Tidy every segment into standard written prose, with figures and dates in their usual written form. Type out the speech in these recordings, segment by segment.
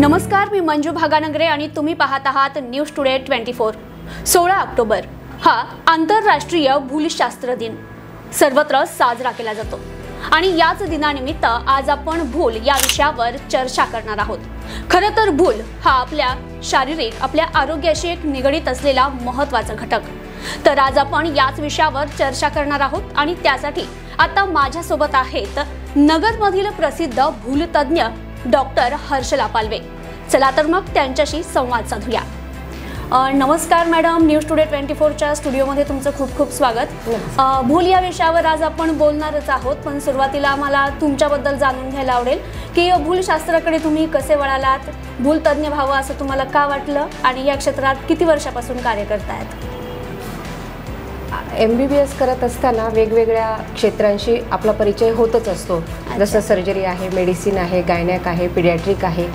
नमस्कार, मी मंजू भागानगरे आणि तुम्ही पाहत आहात न्यूज टुडे 24। 16 ऑक्टोबर हा आंतरराष्ट्रीय भूलशास्त्र दिन सर्वत्र साजरा केला जातो आणि याच दिनानिमित्त आज आपण भूल या विषयावर चर्चा करणार आहोत। खरं तर भूल हा आपल्या शारीरिक आपल्या आरोग्याशी एक निगडित असलेला महत्त्वाचा घटक। तर आज आपण याच विषयावर चर्चा करणार आहोत आणि त्यासाठी आता माझ्या सोबत आहेत नगरमधील प्रसिद्ध भूलतज्ञ डॉक्टर हर्षला पालवे। चला तर मग त्यांच्याशी संवाद साधूया। नमस्कार मॅडम, न्यूज टुडे 24 च्या स्टुडिओमध्ये तुमचं खूप खूप स्वागत। भूल या विषयावर आज आपण बोलणारच आहोत, पण सुरुवातीला मला तुमच्याबद्दल जाणून घ्यायला आवडेल की भूलशास्त्राकडे तुम्ही कसे वळालात, भूलतज्ञ व्हावं असं तुम्हाला का वाटलं आणि या क्षेत्रात किती वर्षापासून कार्य करतायत? MBBS करत असताना वेगवेगळ्या क्षेत्रांशी आपला परिचय होतच असतो। जसं सर्जरी आहे, मेडिसिन आहे, गायनॅक आहे, पीडियाट्रिक आहे।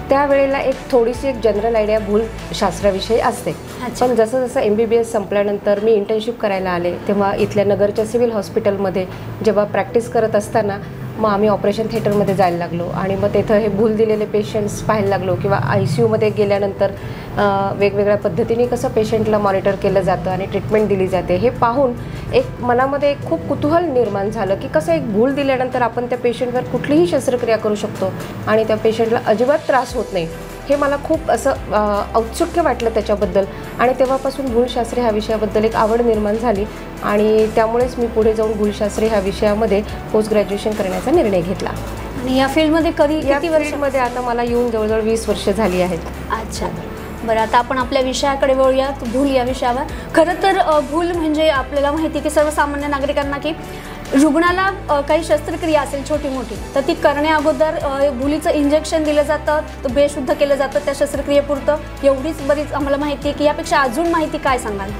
त्यावेळेला एक थोडीशी एक जनरल आयडिया भूलशास्त्राविषयी असते। पण जसं जसं MBBS संपल्यानंतर मी इंटर्नशिप करायला आले तेव्हा इथल्या नगरच्या सिव्हिल हॉस्पिटलमध्ये जेव्हा प्रॅक्टिस करत असताना मग आम्ही ऑपरेशन थिएटरमध्ये जायला लागलो आणि मग तिथं हे भूल दिलेले पेशंट्स पाहायला लागलो किंवा ICUमध्ये गेल्यानंतर वेगवेगळ्या पद्धतीने कसं पेशंटला मॉनिटर केलं जातं आणि ट्रीटमेंट दिली जाते हे पाहून एक मनामध्ये एक खूप कुतूहल निर्माण झालं की कसं एक भूल दिल्यानंतर आपण त्या पेशंटवर कुठलीही शस्त्रक्रिया करू शकतो आणि त्या पेशंटला अजिबात त्रास होत नाही। हे मला खूप असं औत्सुक्य वाटलं त्याच्याबद्दल आणि तेव्हापासून भूलशास्त्र ह्या विषयाबद्दल एक आवड निर्माण झाली आणि त्यामुळेच मी पुढे जाऊन भूलशास्त्र ह्या विषयामध्ये पोस्ट ग्रॅज्युएशन करण्याचा निर्णय घेतला। आणि या फील्डमध्ये किती वर्षामध्ये आता मला येऊन जवळजवळ 20 वर्ष झाली आहेत। अच्छा, बरं, आता आपण आपल्या विषयाकडे वळूयात, भूल या विषयावर। खरं तर भूल म्हणजे आपल्याला माहिती की सर्वसामान्य नागरिकांना की रुग्णाला काही शस्त्रक्रिया असेल छोटी मोठी तर ती करण्या अगोदर भुलीचं इंजेक्शन दिलं जातं, बेशुद्ध केलं जातं त्या शस्त्रक्रियेपुरतं, एवढीच बरीच आम्हाला माहिती आहे की यापेक्षा अजून माहिती काय सांगाल?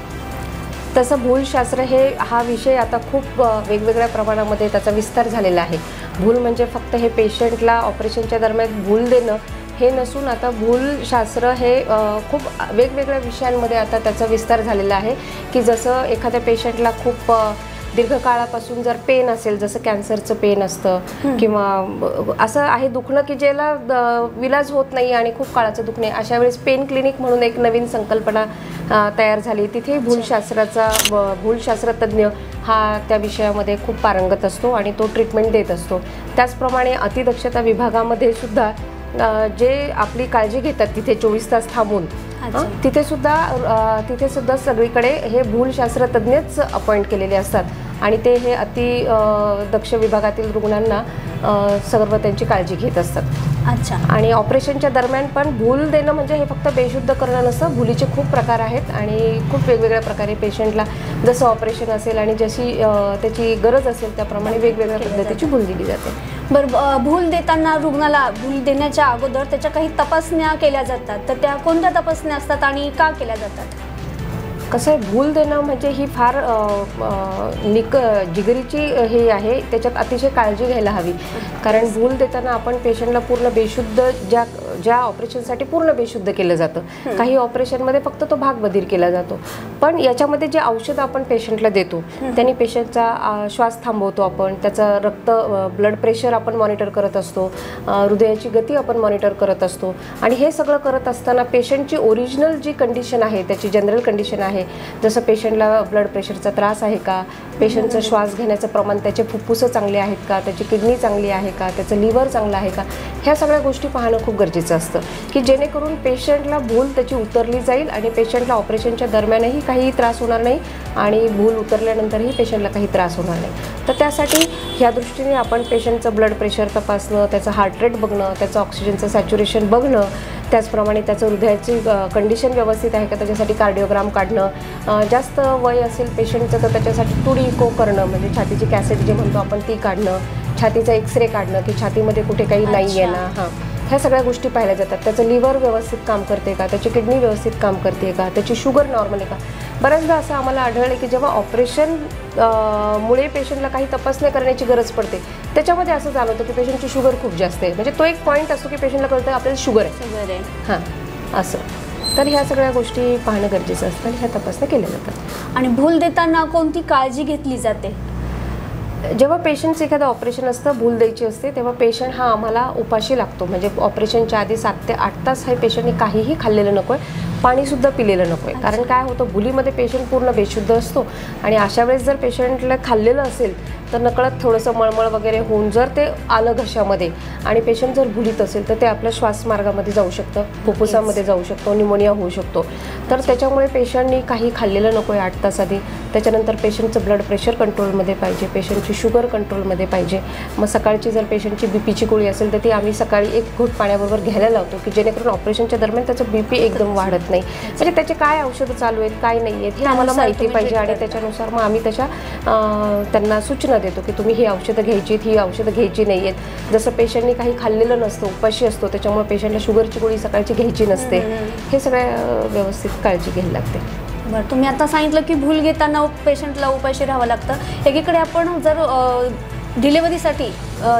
तसं भूलशास्त्र हा विषय आता खूप वेगवेगळ्या प्रमाणामध्ये त्याचा विस्तार झालेला आहे। भूल म्हणजे फक्त हे पेशंटला ऑपरेशनच्या दरम्यान भूल देणं हे नसून आता भूलशास्त्र हे खूप वेगवेगळ्या विषयांमध्ये आता त्याचा विस्तार झालेला आहे की जसं एखाद्या पेशंटला खूप दीर्घकाळापासून जर पेन असेल, जसं कॅन्सरचं पेन असतं किंवा असं आहे दुखणं की ज्याला विलाज होत नाही आणि खूप काळाचं दुखणे, अशा वेळेस पेन क्लिनिक म्हणून एक नवीन संकल्पना तयार झाली। तिथे भूलशास्त्रतज्ञ हा त्या विषयामध्ये खूप पारंगत असतो आणि तो ट्रीटमेंट देत असतो। त्याचप्रमाणे अतिदक्षता विभागामध्ये सुद्धा जे आपली काळजी घेतात तिथे 24 तास थांबून तिथे सुद्धा सगळीकडे हे भूलशास्त्रतज्ञच अपॉइंट केलेले असतात आणि ते हे दक्ष विभागातील रुग्णांना सर्व त्यांची काळजी घेत असतात। अच्छा, आणि ऑपरेशनच्या दरम्यान पण भूल देणं म्हणजे हे फक्त बेशुद्ध करणं नसतं, भुलीचे खूप प्रकार आहेत आणि खूप वेगवेगळ्या प्रकारे पेशंटला जसं ऑपरेशन असेल आणि जशी त्याची गरज असेल त्याप्रमाणे वेगवेगळ्या पद्धतीची भूल दिली जाते। बरं, भूल देताना रुग्णाला भूल देण्याच्या अगोदर त्याच्या काही तपासण्या केल्या जातात, तर त्या कोणत्या तपासण्या असतात आणि का केल्या जातात? कसं आहे, भूल देणं म्हणजे ही फार जिगरीची हे आहे, त्याच्यात अतिशय काळजी घ्यायला हवी। कारण भूल देताना आपण पेशंटला पूर्ण बेशुद्ध ज्या ऑपरेशनसाठी पूर्ण बेशुद्ध केलं जातं, काही ऑपरेशनमध्ये फक्त तो भाग बधीर केला जातो, पण याच्यामध्ये जे औषध आपण पेशंटला देतो त्यांनी पेशंटचा श्वास थांबवतो, आपण त्याचं ब्लड प्रेशर आपण मॉनिटर करत असतो, हृदयाची गती आपण मॉनिटर करत असतो आणि हे सगळं करत असताना पेशंटची ओरिजिनल जी कंडिशन आहे, त्याची जनरल कंडिशन आहे, जसं पेशंटला ब्लड प्रेशरचा त्रास आहे का, पेशंटचं श्वास घेण्याचं प्रमाण, त्याचे फुफ्फुसं चांगले आहेत का, त्याची किडनी चांगली आहे का, त्याचं लिव्हर चांगलं आहे का, ह्या सगळ्या गोष्टी पाहणं खूप गरजेचं असतं की जेणेकरून पेशंटला भूल त्याची उतरली जाईल आणि पेशंटला ऑपरेशनच्या दरम्यानही काही त्रास होणार नाही आणि भूल उतरल्यानंतरही पेशंटला काही त्रास होणार नाही। तर त्यासाठी ह्या दृष्टीने आपण पेशंटचं ब्लड प्रेशर तपासणं, त्याचं हार्ट रेट बघणं, त्याचं ऑक्सिजनचं सॅच्युरेशन बघणं, त्याचप्रमाणे त्याचं हृदयाची कंडिशन व्यवस्थित आहे का त्याच्यासाठी कार्डिओग्राम काढणं, जास्त वय असेल पेशंटचं तर त्याच्यासाठी 2D इको करणं म्हणजे छातीची कॅसेट जे म्हणतो आपण ती काढणं, छातीचा एक्सरे काढणं की छातीमध्ये कुठे काही नाही आहे ना, ह्या सगळ्या गोष्टी पाहिल्या जातात। त्याचं लिव्हर व्यवस्थित काम करते का, त्याची किडनी व्यवस्थित काम करते का, त्याची शुगर नॉर्मल आहे का। बऱ्याचदा असं आम्हाला आढळलं की जेव्हा ऑपरेशन मुळे पेशंटला काही तपासण्या करण्याची गरज पडते त्याच्यामध्ये असं जाणवतं की पेशंटची शुगर खूप जास्त आहे, म्हणजे तो एक पॉईंट असतो की पेशंटला कळतं आपल्याला शुगर आहे। हां, असं तर ह्या सगळ्या गोष्टी पाहणं गरजेचं असतं आणि ह्या तपासण्या केल्या जातात। आणि भूल देताना कोणती काळजी घेतली जाते? जेव्हा पेशंटचं एखादं ऑपरेशन असतं, भूल द्यायची असते, तेव्हा पेशंट हा आम्हाला उपाशी लागतो. म्हणजे ऑपरेशनच्या आधी 7 ते 8 तास हे पेशंटने काहीही खाल्लेलं नको आहे, पाणीसुद्धा पिलेलं नको आहे. कारण काय होतं, भुलीमध्ये पेशंट पूर्ण बेशुद्ध असतो आणि अशा वेळेस जर पेशंटला खाल्लेलं असेल तर नकळत थोडंसं मळमळ वगैरे होऊन जर ते आलं घशामध्ये आणि पेशंट जर भुलीत असेल तर ते आपल्या श्वासमार्गामध्ये जाऊ शकतं, फुफ्फुसामध्ये जाऊ शकतो, न्यूमोनिया होऊ शकतो. तर त्याच्यामुळे पेशंटनी काही खाल्लेलं नको आहे 8 तास आधी. त्याच्यानंतर पेशंटचं ब्लड प्रेशर कंट्रोलमध्ये पाहिजे, पेशंटची शुगर कंट्रोलमध्ये पाहिजे. मग सकाळची जर पेशंटची बीपीची गोळी असेल तर ती आम्ही सकाळी 1 घोट पाण्याबरोबर घ्यायला लावतो की जेणेकरून ऑपरेशनच्या दरम्यान त्याचं बीपी एकदम वाढत नाही. म्हणजे त्याचे काय औषधं चालू आहेत, काय नाही आहेत हे आम्हाला माहिती पाहिजे आणि त्याच्यानुसार मग आम्ही त्यांना सूचना देतो की तुम्ही ही औषधं घ्यायची आहेत, ही औषधं घ्यायची नाही आहेत. जसं पेशंटनी काही खाल्लेलं नसतं, उपाशी असतो, त्याच्यामुळे पेशंटला शुगरची गोळी सकाळची घ्यायची नसते. हे सगळ्या व्यवस्थित काळजी घ्यायला लागते. बरं, तुम्ही आता सांगितलं की भूल घेताना पेशंटला उपाशी राहावं लागतं. एकीकडे आपण जर डिलिव्हरीसाठी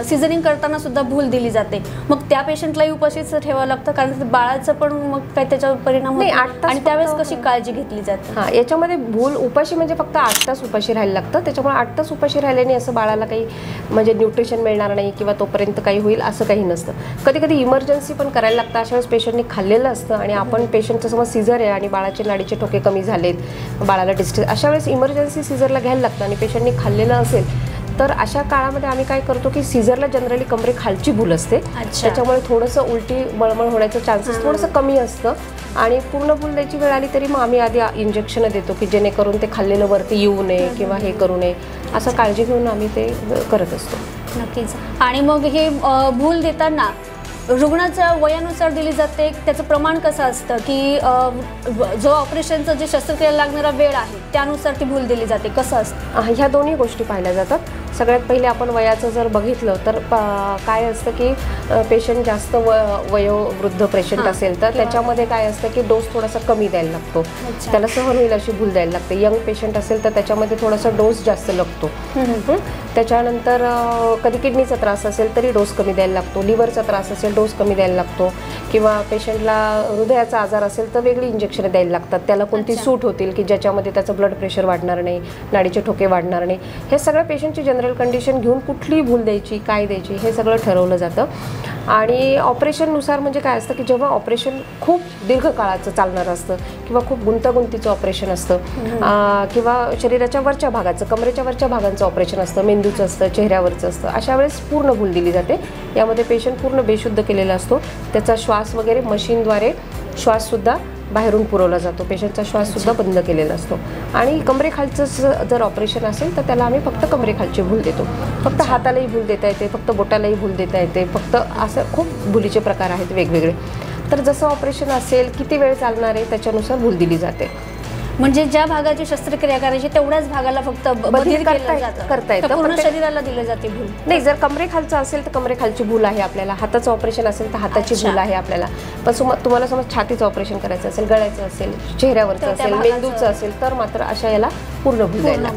सिझरिंग करताना सुद्धा भूल दिली जाते, मग त्या पेशंटलाही उपाशीच ठेवावं लागतं कारण बाळाचं पण मग काय त्याच्यावर परिणाम होतो आणि त्यावेळेस कशी काळजी घेतली जाते? हां, याच्यामध्ये भूल उपाशी म्हणजे फक्त 8 तास उपाशी राहायला लागतं. त्याच्यामुळे 8 तास उपाशी राहिल्याने असं बाळाला काही म्हणजे न्यूट्रिशन मिळणार नाही किंवा तोपर्यंत काही होईल असं काही नसतं. कधी कधी इमर्जन्सी पण करायला लागतं. अशा वेळेस पेशंटने खाल्लेलं असतं आणि आपण पेशंटचं समज सिझर आहे आणि बाळाचे नाडीचे ठोके कमी झालेत, बाळाला डिस्ट्रेस, अशा वेळेस इमर्जन्सी सिझरला घ्यायला लागतं आणि पेशंटने खाल्लेलं असेल तर अशा काळामध्ये आम्ही काय करतो की सिझरला जनरली कमरे खालची भूल असते, त्याच्यामुळे थोडंसं उलटी मळमळ होण्याचं चान्सेस थोडंसं कमी असतं आणि पूर्ण भूल द्यायची वेळ आली तरी मग आम्ही आधी इंजेक्शनं देतो की जेणेकरून ते खाल्लेलं वरती येऊ नये किंवा हे करू नये, असं काळजी घेऊन आम्ही ते करत असतो. नक्कीच. आणि मग हे भूल देताना रुग्णाच्या वयानुसार दिली जाते, त्याचं प्रमाण कसं असतं की जो ऑपरेशनचं जे शस्त्रक्रिया लागणारा वेळ आहे त्यानुसार ती भूल दिली जाते, कसं असतं? ह्या दोन्ही गोष्टी पाहिल्या जातात. सगळ्यात पहिले आपण वयाचं जर बघितलं तर काय असतं की पेशंट जास्त वयोवृद्ध पेशंट असेल तर त्याच्यामध्ये काय असतं की डोस थोडासा कमी द्यायला लागतो, त्याला सहन होईल अशी भूल द्यायला लागते. यंग पेशंट असेल तर त्याच्यामध्ये थोडासा डोस जास्त लागतो. त्याच्यानंतर कधी किडनीचा त्रास असेल तरी डोस कमी द्यायला लागतो, लिव्हरचा त्रास असेल डोस कमी द्यायला लागतो किंवा पेशंटला हृदयाचा आजार असेल तर वेगळी इंजेक्शनं द्यायला लागतात, त्याला कोणती सूट होतील की ज्याच्यामध्ये त्याचं ब्लड प्रेशर वाढणार नाही, नाडीचे ठोके वाढणार नाही. हे सगळं पेशंटची जनरल कंडिशन घेऊन कुठली भूल द्यायची, काय द्यायची हे सगळं ठरवलं जातं. आणि ऑपरेशननुसार म्हणजे काय असतं की जेव्हा ऑपरेशन खूप दीर्घकाळाचं चालणारं असतं किंवा खूप गुंतागुंतीचं ऑपरेशन असतं किंवा शरीराच्या वरच्या भागाचं, कमरेच्या वरच्या भागांचं ऑपरेशन असतं, मेंदूचं असतं, चेहऱ्यावरचं असतं, अशा वेळेस पूर्ण भूल दिली जाते. यामध्ये पेशंट पूर्ण बेशुद्ध केलेला असतो, त्याचा श्वास वगैरे मशीनद्वारे श्वाससुद्धा बाहेरून पुरवला जातो, पेशंटचा श्वाससुद्धा बंद केलेला असतो. आणि कमरेखालचं जर ऑपरेशन असेल तर त्याला आम्ही फक्त कमरेखालची भूल देतो. फक्त हातालाही भूल देता येते, फक्त बोटालाही भूल देता येते, फक्त असं खूप भुलीचे प्रकार आहेत वेगवेगळे. तर जसं ऑपरेशन असेल, किती वेळ चालणार आहे त्याच्यानुसार भूल दिली जाते. म्हणजे ज्या भागाची शस्त्रक्रिया करायची तेवढ्याच भागाला फक्त बधीर करता येतं, पूर्ण शरीराला दिलं जाते भूल नाही. जर कमरेखालचं असेल तर कमरेखालची भूल आहे आपल्याला, हाताचं ऑपरेशन असेल तर हाताची भूल आहे आपल्याला. पण तुम्हाला समज छातीचं ऑपरेशन करायचं असेल, गळ्याचं असेल, चेहऱ्यावरचं असेल, मेंदूचं असेल तर मात्र अशा याला पूर्ण भूल द्यायला.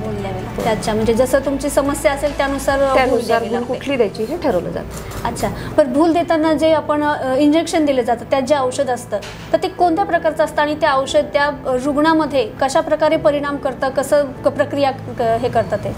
त्याच्या म्हणजे जसं तुमची समस्या असेल त्यानुसार भूल कुठली द्यायची हे ठरवलं जातं. अच्छा. पण भूल देताना जे आपण इंजेक्शन दिलं जातं त्यात जे औषध असतं तर ते कोणत्या प्रकारचं असतं आणि ते औषध त्या रुग्णामध्ये कशा प्रकारे परिणाम करतं, कसं प्रक्रिया हे करतात ते?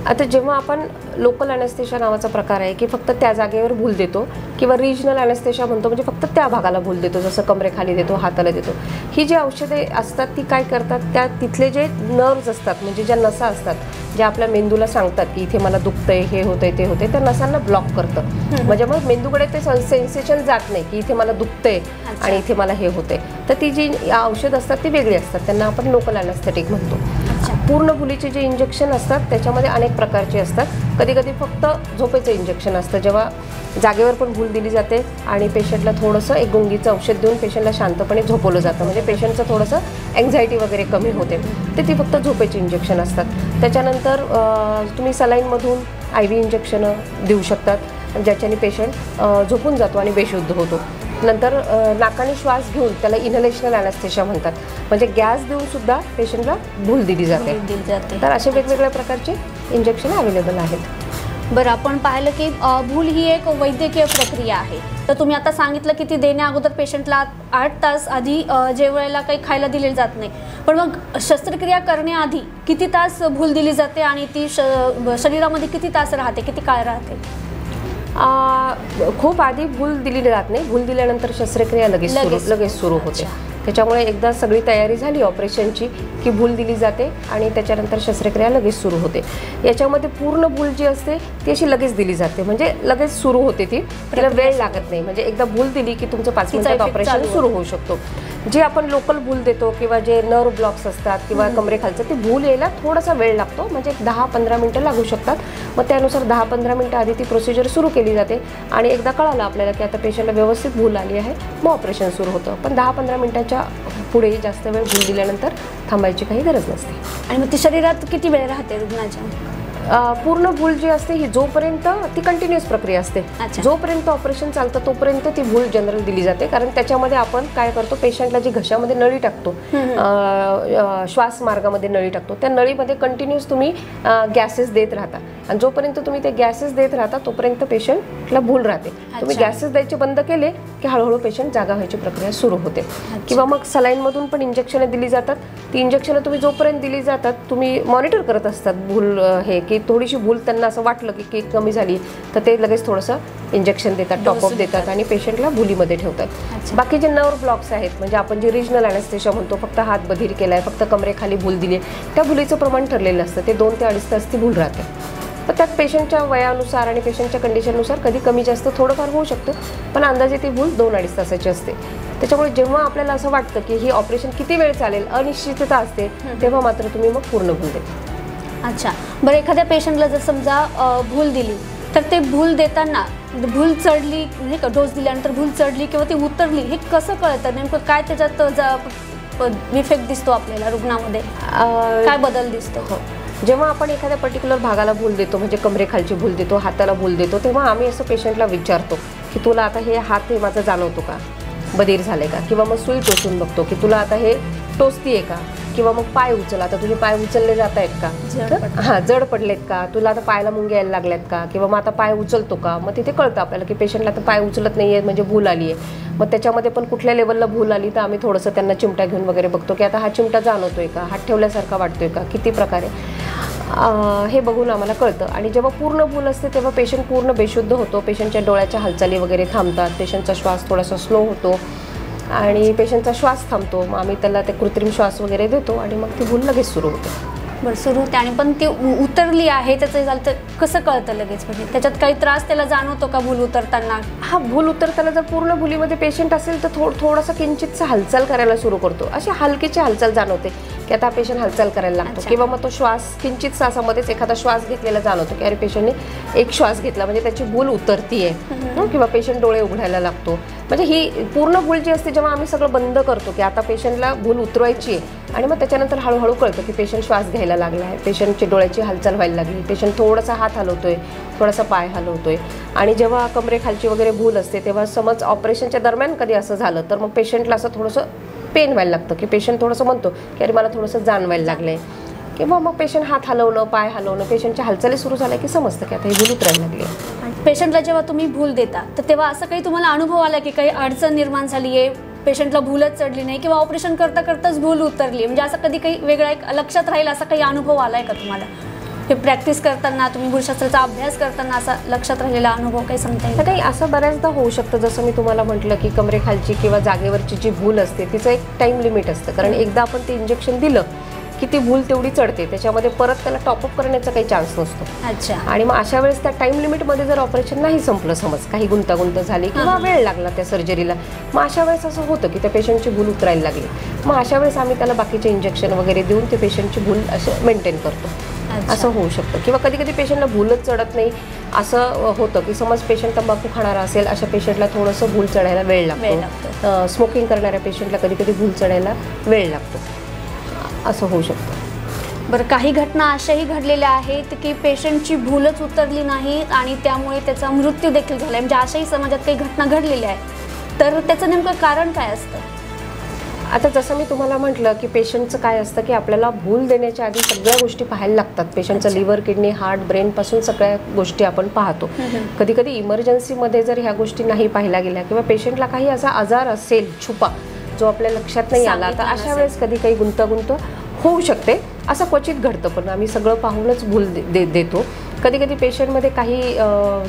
आता जेव्हा आपण लोकल ॲनेस्थेशिया नावाचा प्रकार आहे की फक्त त्या जागेवर भूल देतो किंवा रिजनल ॲनेस्थेशिया म्हणतो, म्हणजे फक्त त्या भागाला भूल देतो, जसं कमरेखाली देतो, हाताला देतो. ही जी औषधे असतात ती काय करतात, त्या तिथले जे नर्व्स असतात म्हणजे ज्या नसा असतात ज्या आपल्या मेंदूला सांगतात की इथे मला दुखतंय, हे होतंय, ते होतंय, त्या नसांना ब्लॉक करतं. म्हणजे मग मेंदूकडे ते सेन्सेशन जात नाही की इथे मला दुखतंय आणि इथे मला हे होतंय. तर ती जी औषध असतात ती वेगळी असतात, त्यांना आपण लोकल ॲनेस्थेटिक म्हणतो. पूर्ण भुलीचे जे इंजेक्शन असतात त्याच्यामध्ये अनेक प्रकारचे असतात. कधी कधी फक्त झोपेचं इंजेक्शन असतं, जेव्हा जागेवर पण भूल दिली जाते आणि पेशंटला थोडंसं एक गुंगीचं औषध देऊन पेशंटला शांतपणे झोपवलं जातं, म्हणजे पेशंटचं थोडंसं अँझायटी वगैरे कमी होते. ते ती फक्त झोपेची इंजेक्शन असतात. त्याच्यानंतर तुम्ही सलाईनमधून IV इंजेक्शनं देऊ शकतात ज्याच्याने पेशंट झोपून जातो आणि बेशुद्ध होतो. नंतर नाकाने श्वास घेऊन त्याला इनहेलेशनल ॲनेस्थेशिया म्हणतात, म्हणजे गॅस देऊन सुद्धा पेशंटला भूल दिली जाते. तर असे वेगवेगळ्या प्रकारचे इंजेक्शन अवेलेबल आहेत. बरं, आपण पाहिलं की भूल ही एक वैद्यकीय प्रक्रिया आहे. तर तुम्ही आता सांगितलं की ती देण्या अगोदर पेशंटला 8 तास आधी जेवायला काही खायला दिले जात नाही. पण मग शस्त्रक्रिया करण्याआधी किती तास भूल दिली जाते आणि ती शरीरामध्ये किती तास राहते, किती काळ राहते? खूप आधी भूल दिली जात नाही. भूल दिल्यानंतर शस्त्रक्रिया लगेच सुरू होते. त्याच्यामुळे एकदा सगळी तयारी झाली ऑपरेशनची की भूल दिली जाते आणि त्याच्यानंतर शस्त्रक्रिया लगेच सुरू होते. याच्यामध्ये पूर्ण भूल जी असते ती अशी लगेच दिली जाते, म्हणजे लगेच सुरू होते. तिला वेळ लागत नाही. म्हणजे एकदा भूल दिली की तुमचं 5 मिनिटात ऑपरेशन सुरू होऊ शकतो. जे आपण लोकल भूल देतो किंवा जे नर्व ब्लॉक्स असतात किंवा कमरेखालचं, ते भूल यायला थोडासा वेळ लागतो. म्हणजे 10-15 मिनटं लागू शकतात. मग त्यानुसार 10-15 मिनटं आधी ती प्रोसिजर सुरू केली जाते आणि एकदा कळालं आपल्याला की आता पेशंटला व्यवस्थित भूल आली आहे, मग ऑपरेशन सुरू होतं. पण 10-15 मिनिटाच्या पुढे जास्त वेळ भूल दिल्यानंतर थांबायची काही गरज नसते. आणि मग ती शरीरात किती वेळ राहते रुग्णाच्या? पूर्ण भूल जी असते ही जोपर्यंत ती कंटिन्युअस प्रक्रिया असते. जोपर्यंत ऑपरेशन चालतं तोपर्यंत ती भूल जनरल दिली जाते. कारण त्याच्यामध्ये आपण काय करतो, पेशंटला जी घशामध्ये नळी टाकतो, श्वास मार्गामध्ये नळी टाकतो, त्या नळीमध्ये कंटिन्युअस तुम्ही गॅसेस देत राहता. आणि जोपर्यंत तुम्ही ते गॅसेस देत राहता तोपर्यंत पेशंटला भूल राहते. तुम्ही गॅसेस द्यायचे बंद केले की हळूहळू पेशंट जागा व्हायची प्रक्रिया सुरू होते. किंवा मग सलाईनमधून पण इंजेक्शनं दिली जातात. ती इंजेक्शनं तुम्ही जोपर्यंत दिली जातात तुम्ही मॉनिटर करत असतात भूल हे, की थोडीशी भूल त्यांना असं वाटलं की केक कमी झाली तर ते लगेच थोडंसं इंजेक्शन देतात, टॉपअप देतात आणि पेशंटला भुलीमध्ये ठेवतात. बाकी जे नर्व ब्लॉक्स आहेत, म्हणजे आपण जे रिजनल ॲनेस्थेशिया म्हणतो, फक्त हात बधीर केलाय, फक्त कमरेखाली भूल दिली, त्या भुलीचं प्रमाण ठरलेलं असतं. ते 2 ते 2.5 तास ती भूल राहते. तर त्यात पेशंटच्या वयानुसार आणि पेशंटच्या कंडिशननुसार कधी कमी जास्त थोडंफार होऊ शकतं, पण अंदाजे ती भूल 2-2.5 तासाची असते. त्याच्यामुळे जेव्हा आपल्याला असं वाटतं की ही ऑपरेशन किती वेळ चालेल, अनिश्चितता असते, तेव्हा मात्र तुम्ही मग पूर्ण भूल देता. अच्छा, बरं, एखाद्या पेशंटला जर समजा भूल दिली तर ते भूल देताना भूल चढली, म्हणजे का डोस दिल्यानंतर भूल चढली किंवा ती उतरली, हे कसं कळतं? नेमकं काय त्याच्यात इफेक्ट दिसतो आपल्याला रुग्णामध्ये, काय बदल दिसतो? जेव्हा आपण एखाद्या पर्टिक्युलर भागाला भूल देतो, म्हणजे कमरेखालची भूल देतो, हाताला भूल देतो, तेव्हा आम्ही असं पेशंटला विचारतो की तुला आता हे हात हे माझा जाणवतो का, बधीर झाले का? किंवा मग सुई टोचून बघतो की तुला आता हे टोचतीये का? किंवा मग पाय उचल, आता तुझे पाय उचलले जात आहेत का? जड पडलेत का? तुला आता पायाला मुंग्या यायला लागल्यात का? किंवा मग आता पाय उचलतो का? मग तिथे कळतं आपल्याला की पेशंटला आता पाय उचलत नाहीये म्हणजे भूल आली आहे. मग त्याच्यामध्ये पण कुठल्या लेवलला भूल आली तर आम्ही थोडंसं त्यांना चिमटा घेऊन वगैरे बघतो की आता हा चिमटा जाणवतोय का, हात ठेवल्यासारखा वाटतोय का, किती प्रकारे, हे बघून आम्हाला कळतं. आणि जेव्हा पूर्ण भूल असते तेव्हा पेशंट पूर्ण बेशुद्ध होतो. पेशंटच्या डोळ्याच्या हालचाली वगैरे थांबतात, पेशंटचा श्वास थोडासा स्लो होतो आणि पेशंटचा श्वास थांबतो. मग आम्ही त्याला ते कृत्रिम श्वास वगैरे देतो आणि मग ती भूल लगेच सुरू होते. बरं, सुरू होते. आणि पण ती उतरली आहे त्याचं झालं तर कसं कळतं लगेच? म्हणजे त्याच्यात काही त्रास त्याला जाणवतो का भूल उतरताना? हा, भूल उतरताना जर पूर्ण भुलीमध्ये पेशंट असेल तर थोडासा किंचितचा हालचाल करायला सुरू करतो. अशी हलकीची हालचाल जाणवते की आता पेशंट हालचाल करायला लागतो. किंवा मग तो श्वास किंचितसा असा मध्येच एखादा श्वास घेतलेला जाणवतो की अरे पेशंटने एक श्वास घेतला म्हणजे त्याची भूल उतरतीये. किंवा पेशंट डोळे उघडायला लागतो. म्हणजे ही पूर्ण भूल जी असते जेव्हा आम्ही सगळं बंद करतो की आता पेशंटला भूल उतरवायची आहे आणि मग त्याच्यानंतर हळूहळू कळतं की पेशंट श्वास घ्यायला लागला आहे, पेशंटची डोळ्याची हालचाल व्हायला लागली, पेशंट थोडासा हात हलवतोय, थोडासा पाय हलवतोय. आणि जेव्हा कमरेखालची वगैरे भूल असते तेव्हा समज ऑपरेशनच्या दरम्यान कधी असं झालं तर मग पेशंटला असं थोडंसं पेन व्हायला लागतं की पेशंट थोडंसं म्हणतो की अरे मला थोडंसं जाणवायला लागलंय. किंवा मग पेशंट हात हलवणं, पाय हलवणं, पेशंटच्या हालचाली सुरू झाल्या की समजतं की आता ही भूल उतरायला लागली आहे. पेशंटला जेव्हा तुम्ही भूल देता तर तेव्हा असं काही तुम्हाला अनुभव आला की काही अडचण निर्माण झाली आहे, पेशंटला भूलच चढली नाही किंवा ऑपरेशन करता करताच भूल उतरली, म्हणजे असं कधी काही वेगळा एक लक्षात राहील असा काही अनुभव आलाय का तुम्हाला? हे प्रॅक्टिस करताना, तुम्ही भूलशास्त्राचा अभ्यास करताना असा लक्षात राहिलेला अनुभव काही सांगता येईल? काही असं बऱ्याचदा होऊ शकतं. जसं मी तुम्हाला म्हटलं की कमरेखालची किंवा जागेवरची जी भूल असते तिचं एक टाईम लिमिट असतं. कारण एकदा आपण ते इंजेक्शन दिलं की ती भूल तेवढी चढते, त्याच्यामध्ये परत त्याला टॉपअप करण्याचा काही चान्स नसतो. अच्छा. आणि मग अशा वेळेस त्या टाईम लिमिटमध्ये जर ऑपरेशन नाही संपलं, समज काही गुंतागुंत झाली किंवा वेळ लागला त्या सर्जरीला, मग अशा वेळेस असं होतं की त्या पेशंटची भूल उतरायला लागली. मग अशा वेळेस आम्ही त्याला बाकीचे इंजेक्शन वगैरे देऊन ते पेशंटची भूल असं मेंटेन करतो. असं होऊ शकतं. किंवा कधी कधी पेशंटला भूलच चढत नाही असं होतं की समज पेशंट तंबाखू खाणारा असेल, अशा पेशंटला थोडंसं भूल चढायला वेळ लागतो. स्मोकिंग करणाऱ्या पेशंटला कधी कधी भूल चढायला वेळ लागतो. असं होऊ शकतं. बरं, काही घटना अशाही घडलेल्या आहेत की पेशंटची भूलच उतरली नाही आणि त्यामुळे त्याचा मृत्यू देखील झाला, म्हणजे अशाही समाजात काही घटना घडलेल्या आहेत. तर त्याचं नेमकं कारण काय असतं? आता जसं मी तुम्हाला म्हटलं की पेशंटचं काय असतं की आपल्याला भूल देण्याच्या आधी सगळ्या गोष्टी पाहायला लागतात. पेशंटचं लिव्हर, किडनी, हार्ट, ब्रेनपासून सगळ्या गोष्टी आपण पाहतो. कधी कधी इमर्जन्सीमध्ये जर ह्या गोष्टी नाही पाहिल्या गेल्या किंवा पेशंटला काही असा आजार असेल छुपा जो आपल्या लक्षात नाही आला, तर अशा वेळेस कधी काही गुंतागुंत होऊ शकते. असं क्वचित घडतं, पण आम्ही सगळं पाहूनच भूल देतो. कधी कधी पेशंटमध्ये काही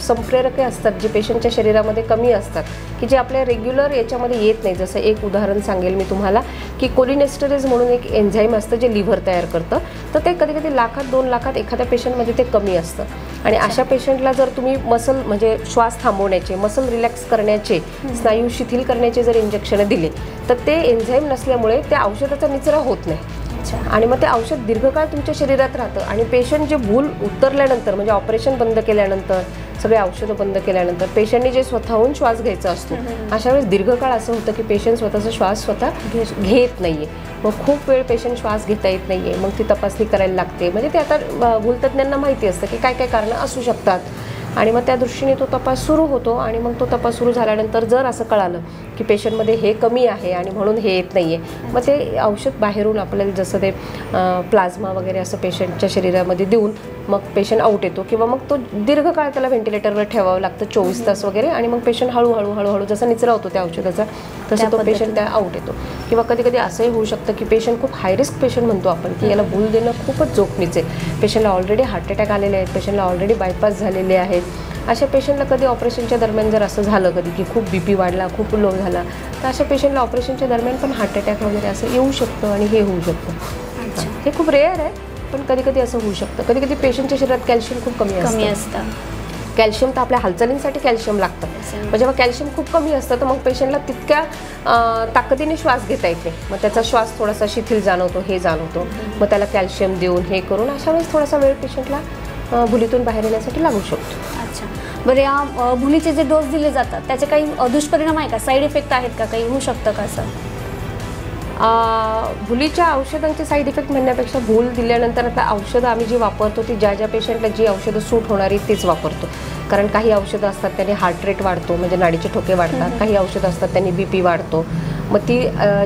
संप्रेरके असतात जे पेशंटच्या शरीरामध्ये कमी असतात की जे आपल्या रेग्युलर याच्यामध्ये येत नाही. जसं एक उदाहरण सांगेल मी तुम्हाला की कोलिनेस्टरेज म्हणून एक एन्झाईम असतं जे लिव्हर तयार करतं. तर ते कधी कधी 1,00,000-2 लाखात एखाद्या पेशंटमध्ये ते कमी असतं. आणि अशा पेशंटला जर तुम्ही मसल म्हणजे श्वास थांबवण्याचे, मसल रिलॅक्स करण्याचे, स्नायू शिथिल करण्याचे जर इंजेक्शन दिले तर ते एन्झाईम नसल्यामुळे त्या औषधाचा निचरा होत नाही आणि मग ते औषध दीर्घकाळ तुमच्या शरीरात राहतं. आणि पेशंट जे भूल उतरल्यानंतर म्हणजे ऑपरेशन बंद केल्यानंतर, सगळे औषधं बंद केल्यानंतर पेशंटने जे स्वतःहून श्वास घ्यायचा असतो, अशा वेळेस दीर्घकाळ असं होतं की पेशंट स्वतःचा श्वास स्वतः घेत नाही आहे. मग खूप वेळ पेशंट श्वास घेता येत नाही आहे. मग ती तपासणी करायला लागते. म्हणजे ते आता भूलतज्ञांना माहिती असतं की काय काय कारणं असू शकतात आणि मग त्या दृष्टीने तो तपास सुरू होतो. आणि मग तो तपास सुरू झाल्यानंतर जर असं कळालं की पेशंटमध्ये हे कमी आहे आणि म्हणून हे येत नाही आहे, मग ते औषध बाहेरून आपल्याला जसं ते प्लाझ्मा वगैरे असं पेशंटच्या शरीरामध्ये देऊन मग पेशंट आऊट येतो. किंवा मग तो दीर्घकाळ त्याला व्हेंटिलेटरवर ठेवावं लागतं 24 तास वगैरे. आणि मग पेशंट हळूहळू जसा निचरा होतो त्या औषधाचा तसं तो पेशंट त्या आऊट येतो. किंवा कधी कधी असंही होऊ शकतं की पेशंट खूप हाय रिस्क पेशंट म्हणतो आपण की याला भूल देणं खूपच जोखमीचे. पेशंटला ऑलरेडी हार्ट अटॅक आलेले आहेत, पेशंटला ऑलरेडी बायपास झालेले आहेत. अशा पेशंटला कधी ऑपरेशनच्या दरम्यान जर असं झालं कधी की खूप BP वाढला, खूप लो झाला, तर अशा पेशंटला ऑपरेशनच्या दरम्यान पण हार्ट अटॅक वगैरे असं येऊ शकतं आणि हे होऊ शकतं. हे खूप रेअर आहे, पण कधी कधी असं होऊ शकतं. कधी कधी पेशंटच्या शरीरात कॅल्शियम खूप कमी असतं. कॅल्शियम तर आपल्या हालचालींसाठी कॅल्शियम लागतं. म्हणजे जेव्हा कॅल्शियम खूप कमी असतं तर मग पेशंटला तितक्या ताकदीने श्वास घेता येते. मग त्याचा श्वास थोडासा शिथिल जाणवतो, हे जाणवतो. मग त्याला कॅल्शियम देऊन हे करून अशा वेळेस थोडासा वेळ पेशंटला भुलीतून बाहेर येण्यासाठी लागू शकतो. अच्छा, बरं, या भुलीचे जे डोस दिले जातात त्याचे काही दुष्परिणाम आहे का, साईड इफेक्ट आहेत का, काही होऊ शकतं का असं? भुलीच्या औषधांचे साईड इफेक्ट म्हणण्यापेक्षा भूल दिल्यानंतर आता औषधं आम्ही जी वापरतो ती ज्या पेशंटला जी औषधं सूट होणारी तीच वापरतो. कारण काही औषधं असतात त्यांनी हार्ट रेट वाढतो, म्हणजे नाडीचे ठोके वाढतात. काही औषधं असतात त्यांनी BP वाढतो. मग ती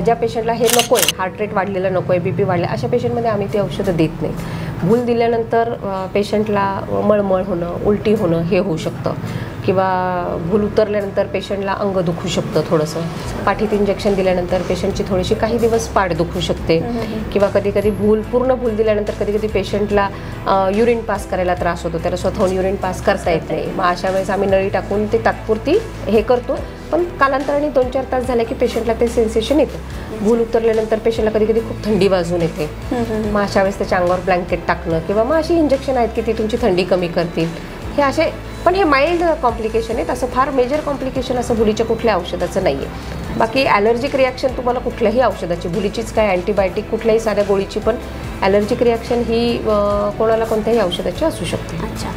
ज्या पेशंटला हे नको आहे, हार्ट रेट वाढलेला नको आहे, BP वाढले, अशा पेशंटमध्ये आम्ही ती औषधं देत नाही. भूल दिल्यानंतर पेशंटला मळमळ होणं, उलटी होणं हे होऊ शकतं. किंवा भूल उतरल्यानंतर पेशंटला अंग दुखू शकतं थोडंसं. पाठीत इंजेक्शन दिल्यानंतर पेशंटची थोडीशी काही दिवस पाठ दुखू शकते. किंवा कधी कधी पूर्ण भूल दिल्यानंतर कधी कधी पेशंटला युरिन पास करायला त्रास होतो, त्याला स्वतःहून युरिन पास करता येत नाही. मग अशा वेळेस आम्ही नळी टाकून ते तात्पुरती हे करतो, पण कालांतराने 2-4 तास झाले की पेशंटला ते सेन्सेशन येतं. भूल उतरल्यानंतर पेशंटला कधी कधी खूप थंडी वाजून येते. मग अशा वेळेस त्याच्या अंगावर ब्लँकेट टाकणं किंवा मग अशी इंजेक्शन आहेत की ती तुमची थंडी कमी करतील, हे असे. पण हे माइल्ड कॉम्प्लिकेशन आहेत, असं फार मेजर कॉम्प्लिकेशन असं भुलीच्या कुठल्या औषधाचं नाही आहे. बाकी ॲलर्जिक रिॲक्शन तुम्हाला कुठल्याही औषधाची, भुलीचीच काय अँटीबायोटिक कुठल्याही साध्या गोळीची पण ॲलर्जिक रिॲक्शन ही कोणाला कोणत्याही औषधाची असू शकते. अच्छा,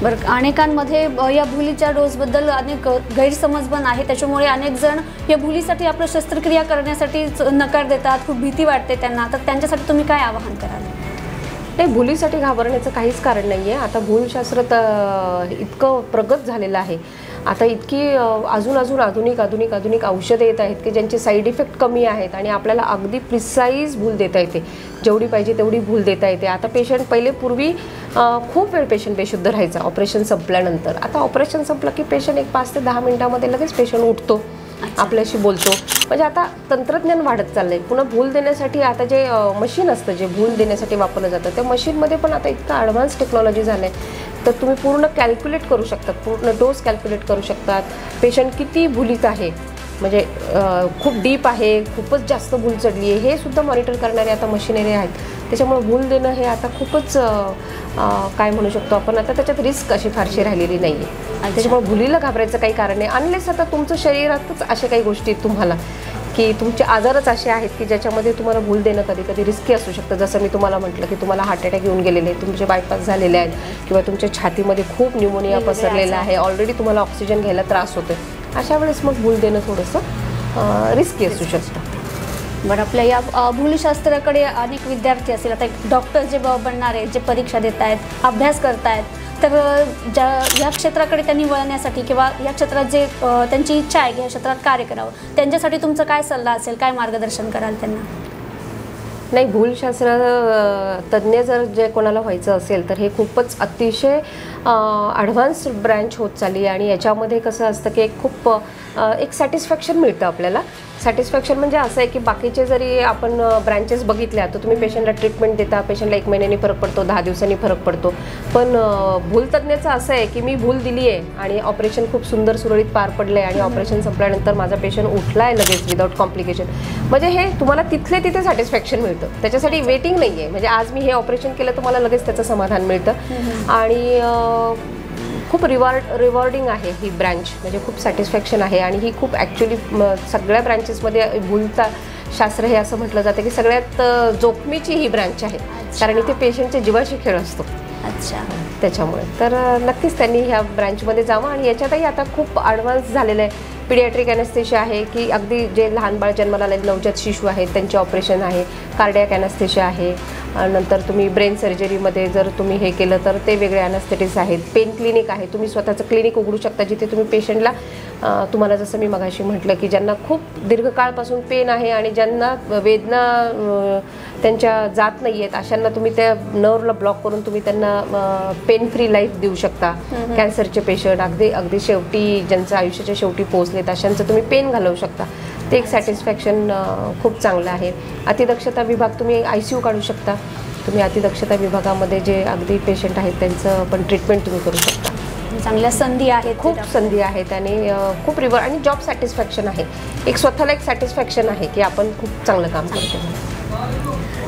बरं, अनेकांमध्ये या भुलीच्या डोसबद्दल अनेक गैरसमज पण आहे. त्याच्यामुळे अनेक जण या भुलीसाठी आपलं शस्त्रक्रिया करण्यासाठी नकार देतात, खूप भीती वाटते त्यांना. तर त्यांच्यासाठी तुम्ही काय आवाहन कराल? नाही, भुलीसाठी घाबरण्याचं काहीच कारण नाही आहे. आता भूलशास्त्र इतकं प्रगत झालेलं आहे. आता इतकी अजून आधुनिक औषधं येत आहेत की ज्यांचे साईड इफेक्ट कमी आहेत आणि आपल्याला अगदी प्रिसाईज भूल देता येते, जेवढी पाहिजे तेवढी भूल देता येते. आता पूर्वी खूप वेळ पेशंट बेशुद्ध राहायचा ऑपरेशन संपल्यानंतर. आता ऑपरेशन संपलं की पेशंट एक 5 ते 10 मिनिटामध्ये लगेच पेशंट उठतो, आपल्याशी बोलतो. म्हणजे आता तंत्रज्ञान वाढत चाललंय. पुन्हा भूल देण्यासाठी आता जे मशीन असतं जे भूल देण्यासाठी वापरलं जातं त्या मशीनमध्ये पण आता इतकं ॲडव्हान्स टेक्नॉलॉजी झालं आहे. तर तुम्ही पूर्ण कॅल्क्युलेट करू शकतात, पूर्ण डोस कॅल्क्युलेट करू शकतात. पेशंट किती भुलीत आहे, म्हणजे खूप डीप आहे, खूपच जास्त भूल चढली आहे, हे सुद्धा मॉनिटर करणारे आता मशिनरी आहेत. त्याच्यामुळे भूल देणं हे आता खूपच काय म्हणू शकतो आपण, आता त्याच्यात रिस्क अशी फारशी राहिलेली नाही आहे. त्याच्यामुळे भुलीला घाबरायचं काही कारण नाही. अनलेस आता तुमचं शरीरातच अशा काही गोष्टी तुम्हाला की तुमचे आजारच असे आहेत की ज्याच्यामध्ये तुम्हाला भूल देणं कधी कधी रिस्की असू शकतं. जसं मी तुम्हाला म्हटलं की तुम्हाला हार्ट अटॅक येऊन गेलेले, तुमचे बायपास झालेले आहेत किंवा तुमच्या छातीमध्ये खूप न्यूमोनिया पसरलेला आहे, ऑलरेडी तुम्हाला ऑक्सिजन घ्यायला त्रास होतो. अशा वेळेस मग भूल देणं थोडंसं रिस्की असू शकतं. बरं, आपल्या या भूलशास्त्राकडे अनेक विद्यार्थी असतील, आता एक डॉक्टर जे बनणार आहेत, जे परीक्षा देत आहेत, अभ्यास करत आहेत, तर या क्षेत्राकडे त्यांनी वळण्यासाठी किंवा या क्षेत्रात जे त्यांची इच्छा आहे की या क्षेत्रात कार्य करावं, त्यांच्यासाठी तुमचा काय सल्ला असेल, काय मार्गदर्शन कराल त्यांना? नाही, भूलशास्त्र तज्ज्ञ जर जे कोणाला व्हायचं असेल तर हे खूपच अतिशय ॲडव्हान्स ब्रँच होत चालली आणि याच्यामध्ये कसं असतं की एक सॅटिस्फॅक्शन मिळतं आपल्याला. सॅटिस्फॅक्शन म्हणजे असं आहे की बाकीचे जरी आपण ब्रँचेस बघितल्या तर तुम्ही पेशंटला ट्रीटमेंट देता, पेशंटला 1 महिन्यानी फरक पडतो, 10 दिवसांनी फरक पडतो. पण भूलतज्ञाचं असं आहे की मी भूल दिली आहे आणि ऑपरेशन खूप सुंदर सुरळीत पार पडलं आहे आणि ऑपरेशन संपल्यानंतर माझा पेशंट उठला आहे लगेच विदाऊट कॉम्प्लिकेशन. म्हणजे हे तुम्हाला तिथले तिथे सॅटिस्फॅक्शन मिळतं, त्याच्यासाठी वेटिंग नाही आहे. म्हणजे आज मी हे ऑपरेशन केलं तर मला लगेच त्याचं समाधान मिळतं आणि खूप रिवॉर्डिंग आहे ही ब्रँच. म्हणजे खूप सॅटिस्फॅक्शन आहे आणि ही खूप ॲक्च्युली सगळ्या ब्रँचेसमध्ये भूलशास्त्र हे असं म्हटलं जातं की सगळ्यात जोखमीची ही ब्रँच आहे, कारण इथे पेशंटच्या जीवाशी खेळ असतो. अच्छा, त्याच्यामुळे तर नक्कीच त्यांनी ह्या ब्रँचमध्ये जावं. आणि याच्यातही आता खूप ॲडव्हान्स झालेलं आहे. पिडियाट्रिक ॲनेस्थेशिया आहे की अगदी जे लहान बाळ जन्माला आलेले नवजात शिशू आहेत त्यांचे ऑपरेशन आहे, कार्डियाक ॲनेस्थेशिया आहे, नंतर तुम्ही ब्रेन सर्जरीमध्ये जर तुम्ही हे केलं तर ते वेगळे ॲनेस्थेटिक्स आहेत. पेन क्लिनिक आहे, तुम्ही स्वतःचं क्लिनिक उघडू शकता जिथे तुम्ही पेशंटला तुम्हाला जसं मी मगाशी म्हटलं की ज्यांना खूप दीर्घकाळपासून पेन आहे आणि ज्यांना वेदना त्यांच्या जात नाही आहेत अशांना तुम्ही त्या नर्वला ब्लॉक करून तुम्ही त्यांना पेन फ्री लाईफ देऊ शकता. कॅन्सरचे पेशंट अगदी शेवटी ज्यांचं आयुष्याच्या शेवटी पोहोचलेत अशांचं तुम्ही पेन घालवू शकता. ते एक सॅटिस्फॅक्शन खूप चांगलं आहे. अतिदक्षता विभाग तुम्ही ICU काढू शकता. तुम्ही अतिदक्षता विभागामध्ये जे अगदी पेशंट आहेत त्यांचं पण ट्रीटमेंट तुम्ही करू शकता. चांगल्या संधी आहेत, खूप संधी आहेत आणि खूप रिवॉर्ड आणि जॉब सॅटिस्फॅक्शन आहे. एक स्वतःला एक सॅटिस्फॅक्शन आहे की आपण खूप चांगलं काम करतो.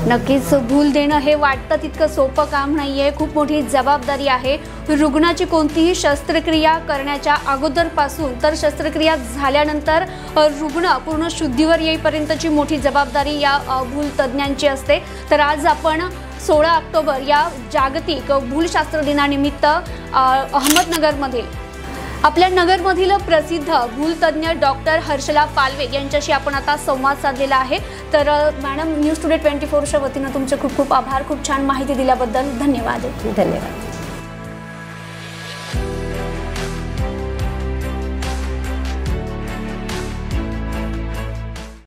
नक्कीच भूल देणं हे वाटतं तितकं सोपं काम नाही आहे, खूप मोठी जबाबदारी आहे. रुग्णाची कोणतीही शस्त्रक्रिया करण्याच्या अगोदरपासून तर शस्त्रक्रिया झाल्यानंतर रुग्ण पूर्ण शुद्धीवर येईपर्यंतची मोठी जबाबदारी या भूल तज्ज्ञांची असते. तर आज आपण 16 ऑक्टोबर या जागतिक भूलशास्त्र दिनानिमित्त अहमदनगरमधील आपल्या नगरमधील प्रसिद्ध भूलतज्ञ डॉक्टर हर्षला पालवे यांच्याशी आपण आता संवाद साधलेला आहे. तर मॅडम, न्यूज टुडे 24च्या वतीनं तुमचे खूप खूप आभार. खूप छान माहिती दिल्याबद्दल धन्यवाद. धन्यवाद.